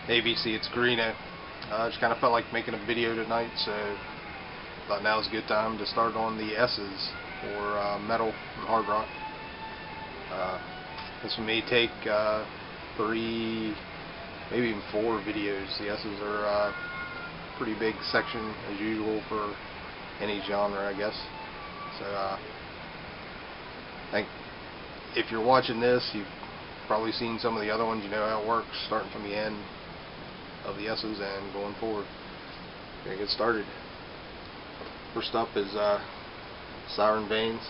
ABC, it's Greeno. I just kind of felt like making a video tonight, so thought now's a good time to start on the S's for metal and hard rock. This may take 3, maybe even 4 videos. The S's are a pretty big section as usual for any genre, I guess. So I think if you're watching this, you've probably seen some of the other ones. You know how it works, starting from the end of the S's and going forward. Gonna get started. First up is Siren Veins.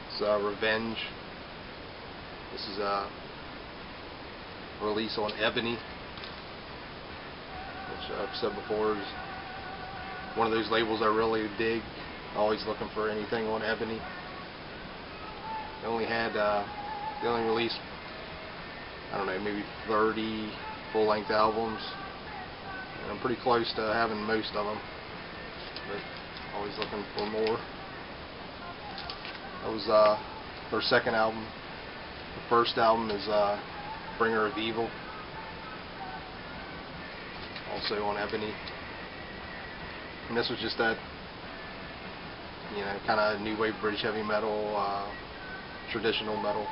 It's Revenge. This is a release on Ebony, which I've said before is one of those labels I really dig. Always looking for anything on Ebony. They only released, I don't know, maybe 30 full-length albums, and I'm pretty close to having most of them, but always looking for more. That was their second album. The first album is Bringer of Evil, also on Ebony, and this was just that, you know, kind of new wave British heavy metal, traditional metal.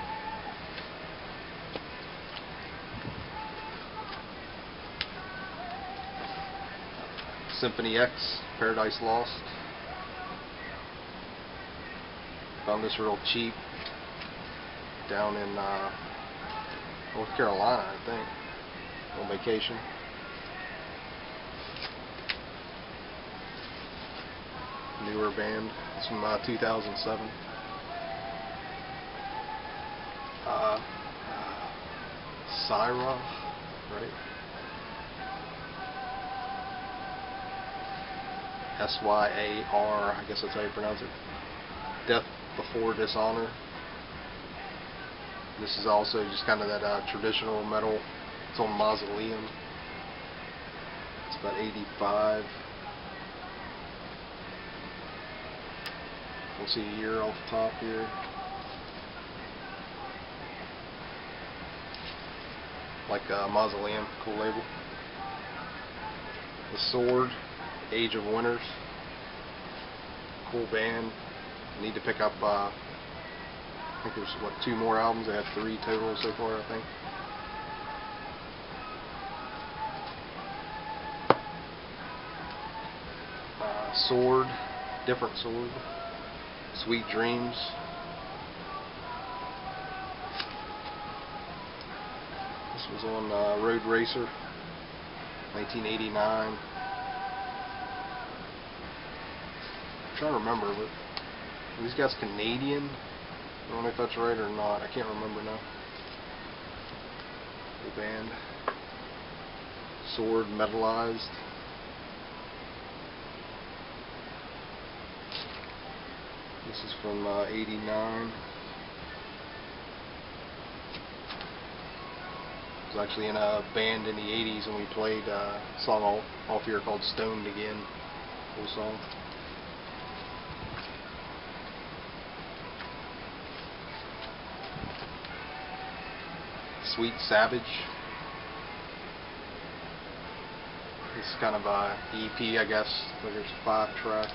Symphony X, Paradise Lost. Found this real cheap down in North Carolina, I think, on vacation. Newer band. It's from 2007. Syra, right? S-Y-A-R, I guess that's how you pronounce it. Death Before Dishonor. This is also just kind of that traditional metal. It's on Mausoleum. It's about 85. We'll see a year off the top here. Like Mausoleum, cool label. The Sword, Age of Winners, cool band. Need to pick up, I think there's, what, 2 more albums. They have 3 total so far, I think. Sword, Different Sword, Sweet Dreams. This was on Road Racer, 1989. I'm trying to remember, but are these guys Canadian? I don't know if that's right or not. I can't remember now. The band. Sword, Metalized. This is from 89. I was actually in a band in the 80s and we played a song off here called Stoned Again. Cool song. Sweet Savage. This is kind of a EP, I guess. So there's 5 tracks.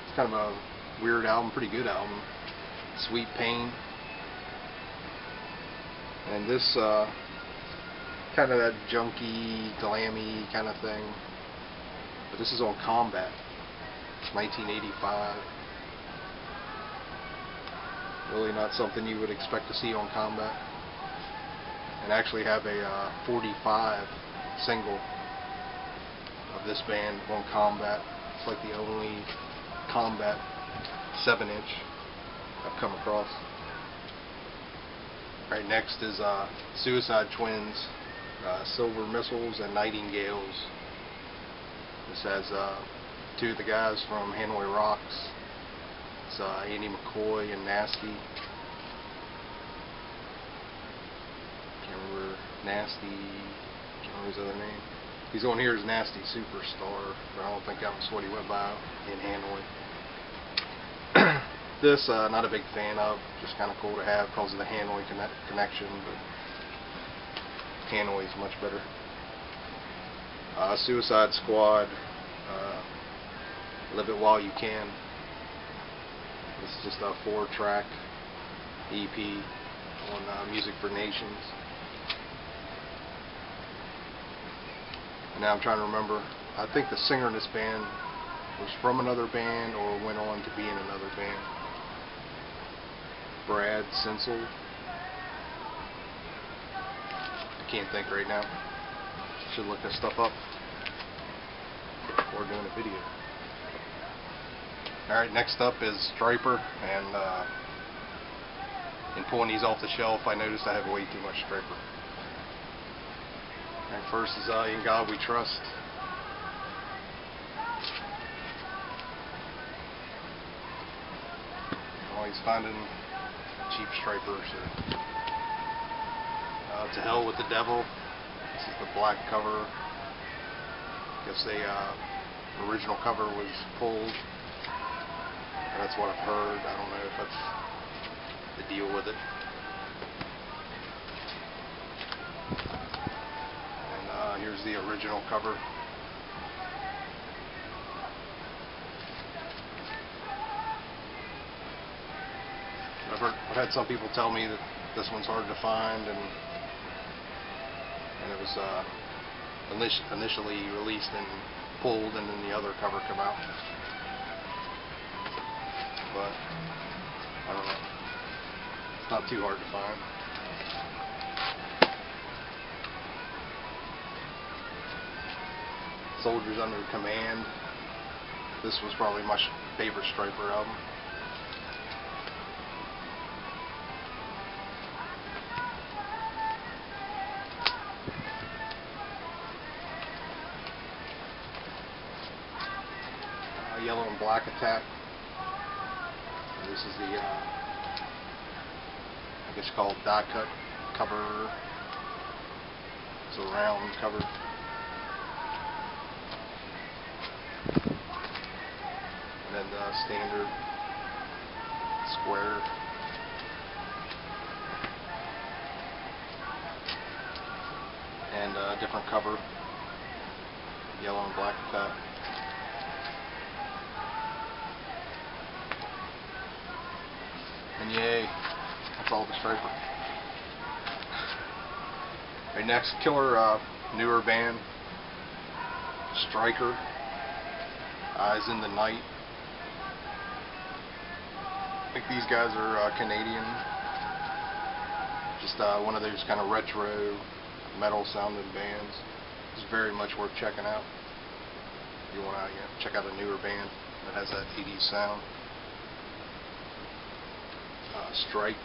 It's kind of a weird album, pretty good album. Sweet Pain. And this kind of that junky, glammy kind of thing. But this is on Combat. 1985. Really not something you would expect to see on Combat. And actually have a 45 single of this band on Combat. It's like the only Combat 7-inch I've come across. Right, next is Suicide Twins, Silver Missiles and Nightingales. This has 2 of the guys from Hanoi Rocks. It's Andy McCoy and Nasty. Can't remember Nasty. Can't remember his other name. He's on here as Nasty Superstar, but I don't think that was what he went by in Hanoi. This, not a big fan of. Just kind of cool to have because of the Hanoi connection, but Hanoi is much better. Suicide Squad, Live It While You Can. This is just a 4-track EP on Music for Nations. And now I'm trying to remember, I think the singer in this band was from another band or went on to be in another band. Brad Sensel. I can't think right now. Should look this stuff up before doing a video. Alright, next up is Stryper, and in pulling these off the shelf I noticed I have way too much Stryper. Alright, first is In God We Trust. Always finding cheap Stryper. So. To Hell with the Devil. This is the black cover. I guess the original cover was pulled. That's what I've heard. I don't know if that's the deal with it. And here's the original cover. I've had some people tell me that this one's hard to find, and it was initially released and pulled, and then the other cover came out. But I don't know. It's not too hard to find. Soldiers Under Command. This was probably my favorite Stryper album. Yellow and Black Attack. And this is the, I guess called die cut cover. It's a round cover. And then the standard square. And a different cover. Yellow and Black Attack. And yay, that's all the Stryper. Alright, next, killer newer band, Striker, Eyes in the Night. I think these guys are Canadian. Just one of those kind of retro metal sounding bands. It's very much worth checking out. If you want to check out a newer band that has that 80s sound. Strike.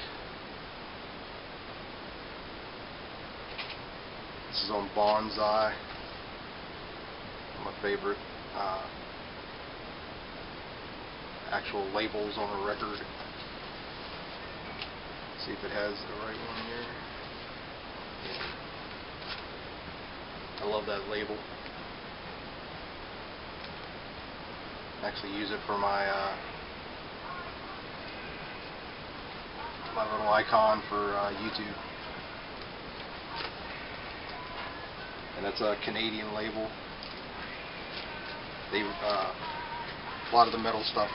This is on Bonsai. My favorite actual labels on a record. See if it has the right one here. I love that label. I actually use it for my my little icon for YouTube. And that's a Canadian label. They a lot of the metal stuff,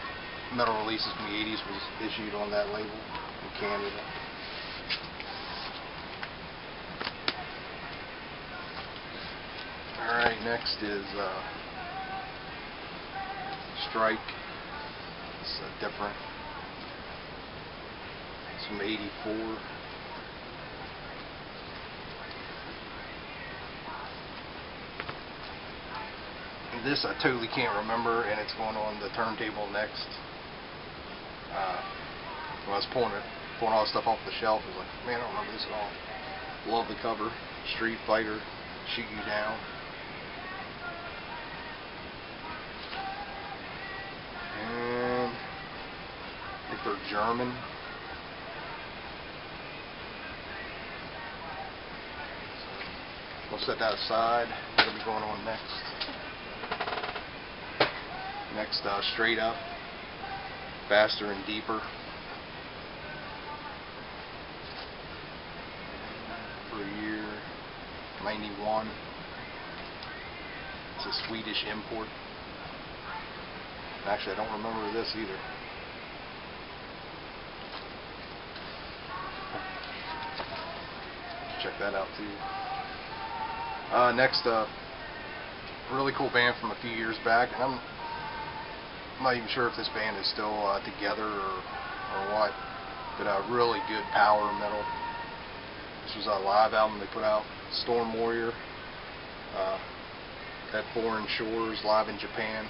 metal releases from the 80s was issued on that label in Canada. Alright, next is Strike. It's different. It's from 84. And this I totally can't remember, and it's going on the turntable next. When I was pulling all the stuff off the shelf, I was like, man, I don't remember this at all. Love the cover. Street Fighter, Shoot You Down. And I think they're German. So we'll set that aside. What'll be going on next? Next, Straight Up, Faster and Deeper. '91. It's a Swedish import. Actually, I don't remember this either. Check that out too. Next up, really cool band from a few years back, and I'm not even sure if this band is still together or what, but really good power metal. This was a live album they put out, Storm Warrior, at Foreign Shores, live in Japan.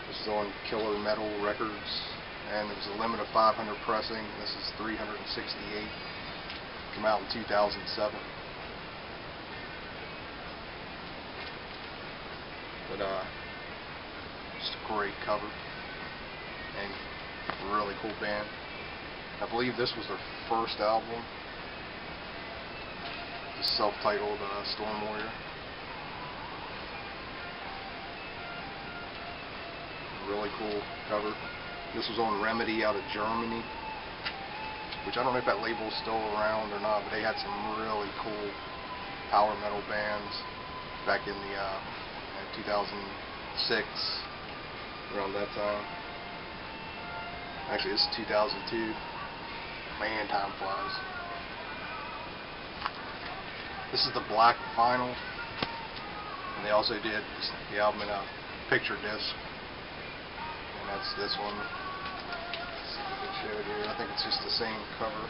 This is on Killer Metal Records, and it was a limit of 500 pressing. This is 368. Came out in 2007. But just a great cover and really cool band. I believe this was their first album, the self-titled Storm Warrior. Really cool cover. This was on Remedy out of Germany, which I don't know if that label's still around or not, but they had some really cool power metal bands back in the 2006, around that time. Actually, this is 2002. Man, time flies. This is the black vinyl, and they also did the album in a picture disc, and that's this one. Let's see if we can show it here. I think it's just the same cover.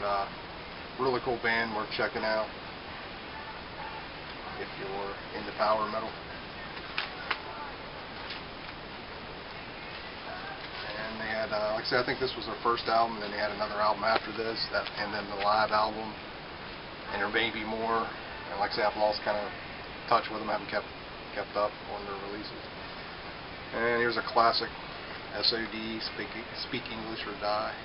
But, really cool band, worth checking out if you're into power metal. And they had, like I said, I think this was their first album, and then they had another album after this, and then the live album, and there may be more. And like I said, I've lost kind of touch with them, I haven't kept up on their releases. And here's a classic, SOD, Speak English or Die.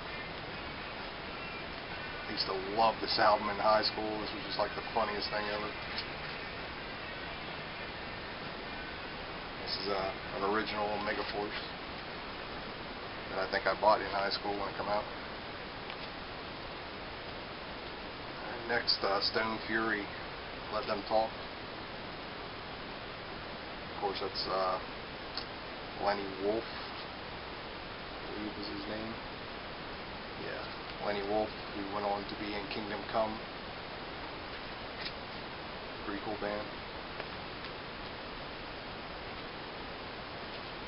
I used to love this album in high school. This was just like the funniest thing ever. This is an original Megaforce that I think I bought in high school when it came out. And next, Stone Fury, Let Them Talk. Of course, that's Lenny Wolf, I believe was his name. Yeah, Lenny Wolf, who went on to be in Kingdom Come. Pretty cool band.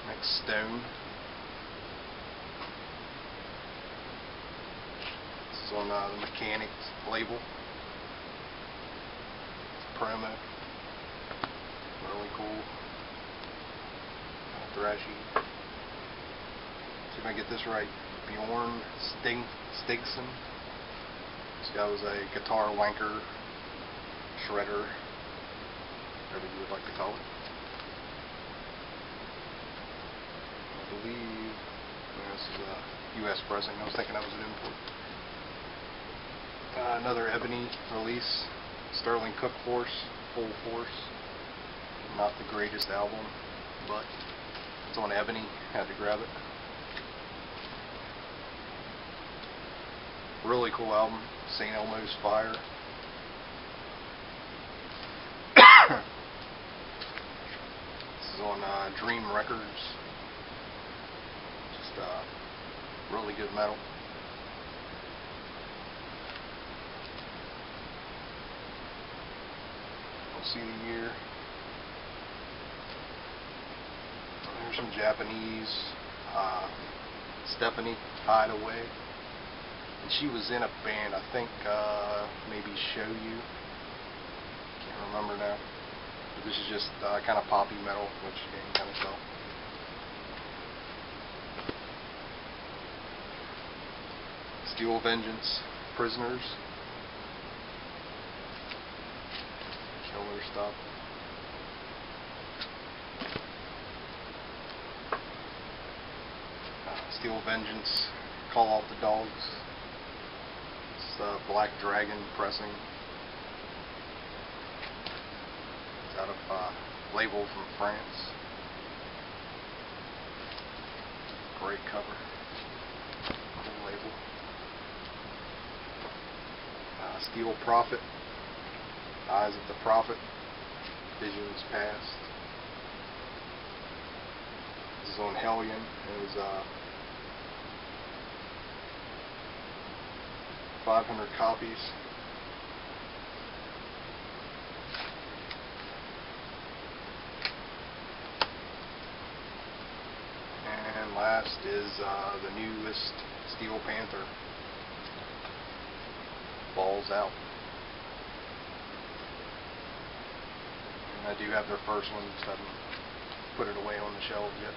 Next, Stone. This is on the Mechanics label. Promo. Really cool. Thrashy. See if I get this right. Bjorn Stigson. This guy was a guitar wanker, shredder, whatever you would like to call it. I believe this is a US pressing. I was thinking that was an import. Another Ebony release, Sterling Cook Force, Full Force. Not the greatest album, but it's on Ebony. Had to grab it. Really cool album, St. Elmo's Fire. This is on Dream Records. Just really good metal. We'll see the year. There's some Japanese. Stephanie Hideaway. And she was in a band, I think, maybe Show You. Can't remember now. But this is just kind of poppy metal, which you can kind of tell. Steel Vengeance, Prisoners. Killer stuff. Steel Vengeance, Call Off the Dogs. It's Black Dragon pressing. It's out of label from France. Great cover. Cool label. Steel Prophet. Eyes of the Prophet. Visions Past. This is on Hellion. It was 500 copies. And last is the newest Steel Panther. Balls Out. And I do have their first one, so I haven't put it away on the shelves yet.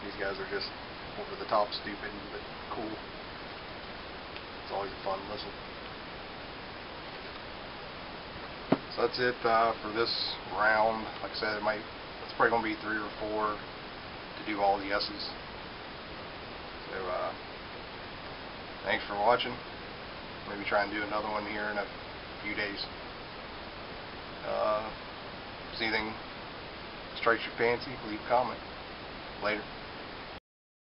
These guys are just over the top stupid, but cool. It's always a fun listen. So that's it for this round. Like I said, it's probably going to be 3 or 4 to do all the S's. So thanks for watching. Maybe try and do another one here in a few days. If anything strikes your fancy, leave a comment. Later.